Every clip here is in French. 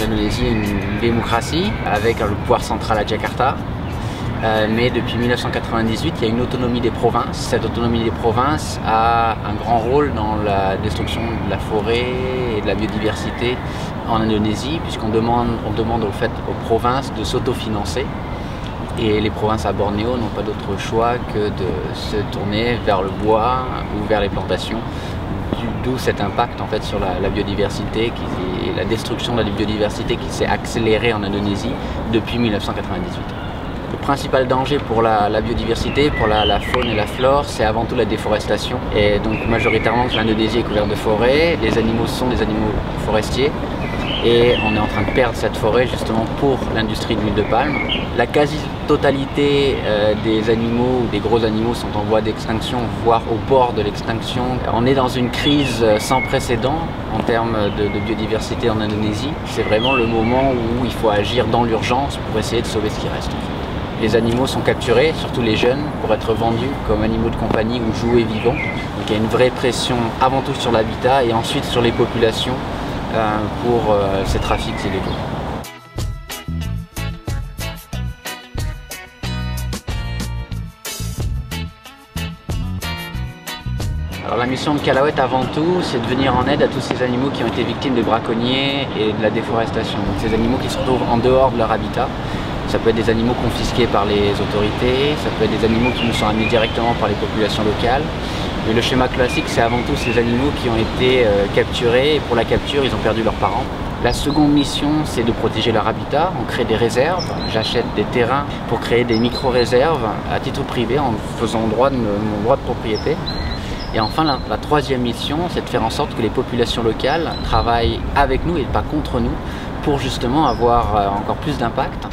l'Indonésie est une démocratie avec le pouvoir central à Jakarta. Mais depuis 1998, il y a une autonomie des provinces. Cette autonomie des provinces a un grand rôle dans la destruction de la forêt et de la biodiversité en Indonésie, puisqu'on demande aux provinces de s'autofinancer. Et les provinces à Bornéo n'ont pas d'autre choix que de se tourner vers le bois ou vers les plantations. D'où cet impact en fait sur la biodiversité, la destruction de la biodiversité qui s'est accélérée en Indonésie depuis 1998. Le principal danger pour la biodiversité, pour la faune et la flore, c'est avant tout la déforestation. Et donc majoritairement l'Indonésie est couverte de forêts, les animaux sont des animaux forestiers. Et on est en train de perdre cette forêt justement pour l'industrie de l'huile de palme. La quasi-totalité des animaux ou des gros animaux sont en voie d'extinction, voire au bord de l'extinction. On est dans une crise sans précédent en termes de biodiversité en Indonésie. C'est vraiment le moment où il faut agir dans l'urgence pour essayer de sauver ce qui reste. Les animaux sont capturés, surtout les jeunes, pour être vendus comme animaux de compagnie ou jouets vivants. Donc il y a une vraie pression avant tout sur l'habitat et ensuite sur les populations pour ces trafics illégaux. Alors la mission de Kalawet avant tout, c'est de venir en aide à tous ces animaux qui ont été victimes de braconniers et de la déforestation. Donc ces animaux qui se retrouvent en dehors de leur habitat. Ça peut être des animaux confisqués par les autorités, ça peut être des animaux qui nous sont amenés directement par les populations locales. Mais le schéma classique, c'est avant tout ces animaux qui ont été capturés et pour la capture, ils ont perdu leurs parents. La seconde mission, c'est de protéger leur habitat. On crée des réserves. J'achète des terrains pour créer des micro-réserves à titre privé en faisant mon droit de propriété. Et enfin, la troisième mission, c'est de faire en sorte que les populations locales travaillent avec nous et pas contre nous pour justement avoir encore plus d'impact.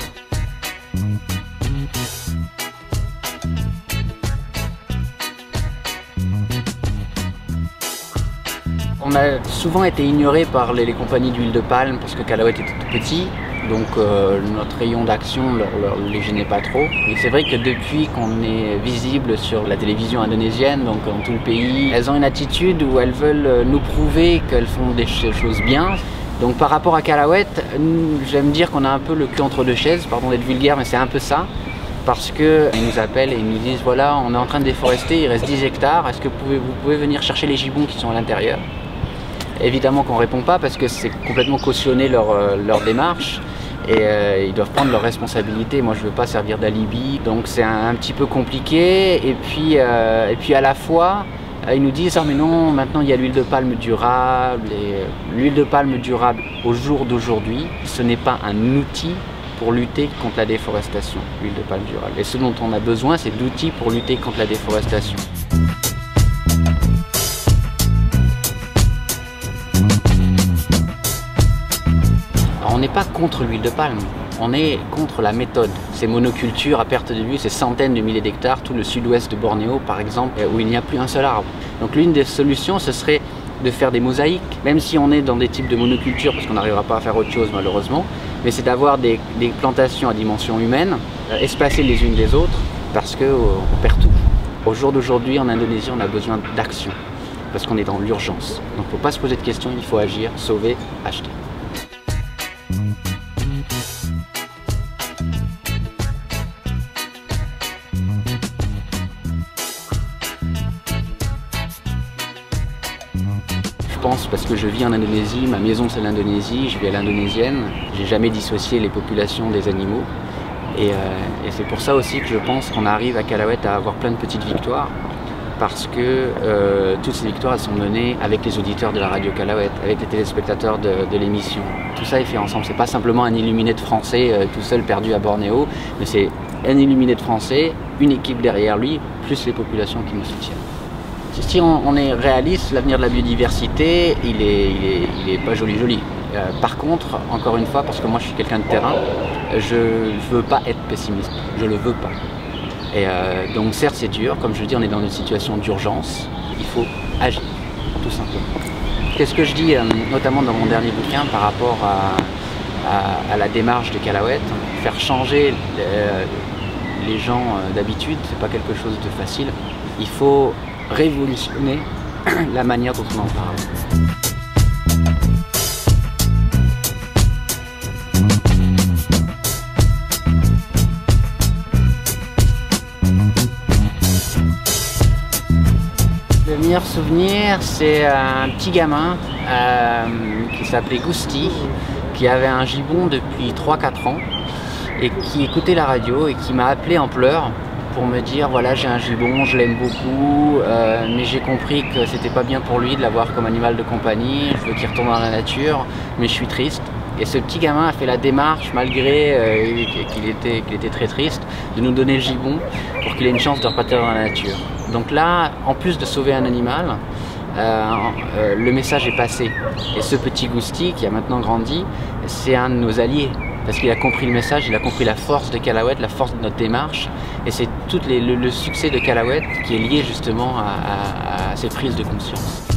On a souvent été ignoré par les compagnies d'huile de palme parce que Kalawet était tout petit, donc notre rayon d'action ne les gênait pas trop. Et c'est vrai que depuis qu'on est visible sur la télévision indonésienne, donc dans tout le pays, elles ont une attitude où elles veulent nous prouver qu'elles font des choses bien. Donc par rapport à Kalawet, j'aime dire qu'on a un peu le cul entre deux chaises, pardon d'être vulgaire, mais c'est un peu ça. Parce qu'ils nous appellent et ils nous disent voilà, on est en train de déforester, il reste 10 hectares, est-ce que vous pouvez venir chercher les gibbons qui sont à l'intérieur? Évidemment qu'on ne répond pas parce que c'est complètement cautionné leur démarche et ils doivent prendre leurs responsabilités. Moi je ne veux pas servir d'alibi, donc c'est un petit peu compliqué. Et puis à la fois, ils nous disent ah mais non, maintenant il y a l'huile de palme durable. Et l'huile de palme durable au jour d'aujourd'hui, ce n'est pas un outil pour lutter contre la déforestation, l'huile de palme durable. Et ce dont on a besoin, c'est d'outils pour lutter contre la déforestation. On n'est pas contre l'huile de palme, on est contre la méthode. Ces monocultures à perte de vue, ces centaines de milliers d'hectares, tout le sud-ouest de Bornéo par exemple, où il n'y a plus un seul arbre. Donc l'une des solutions, ce serait de faire des mosaïques, même si on est dans des types de monocultures, parce qu'on n'arrivera pas à faire autre chose malheureusement, mais c'est d'avoir des plantations à dimension humaine, espacées les unes des autres, parce qu'on perd tout. Au jour d'aujourd'hui, en Indonésie, on a besoin d'action, parce qu'on est dans l'urgence. Donc il ne faut pas se poser de questions, il faut agir, sauver, acheter. Je pense parce que je vis en Indonésie, ma maison c'est l'Indonésie, je vis à l'indonésienne, j'ai jamais dissocié les populations des animaux et c'est pour ça aussi que je pense qu'on arrive à Kalawet à avoir plein de petites victoires parce que toutes ces victoires elles sont menées avec les auditeurs de la radio Kalawet, avec les téléspectateurs de l'émission. Tout ça est fait ensemble, c'est pas simplement un illuminé de français tout seul perdu à Bornéo, mais c'est un illuminé de français, une équipe derrière lui, plus les populations qui nous soutiennent. Si on est réaliste, l'avenir de la biodiversité, il est pas joli. Par contre, encore une fois, parce que moi je suis quelqu'un de terrain, je veux pas être pessimiste, je le veux pas. Et donc certes c'est dur, comme je le dis, on est dans une situation d'urgence, il faut agir, tout simplement. Qu'est-ce que je dis, notamment dans mon dernier bouquin, par rapport à la démarche de Kalawet, faire changer les gens d'habitude, c'est pas quelque chose de facile. Il faut révolutionner la manière dont on en parle. meilleur souvenir, c'est un petit gamin qui s'appelait Gusti, qui avait un gibbon depuis 3-4 ans et qui écoutait la radio et qui m'a appelé en pleurs pour me dire voilà, j'ai un gibbon, je l'aime beaucoup, mais j'ai compris que c'était pas bien pour lui de l'avoir comme animal de compagnie, je veux qu'il retourne dans la nature, mais je suis triste. Et ce petit gamin a fait la démarche, malgré qu'il était très triste, de nous donner le gibbon pour qu'il ait une chance de repartir dans la nature. Donc là, en plus de sauver un animal, le message est passé. Et ce petit Gusti, qui a maintenant grandi, c'est un de nos alliés. Parce qu'il a compris le message, il a compris la force de Calaouette, la force de notre démarche. Et c'est tout le succès de Calaouette qui est lié justement à ces prises de conscience.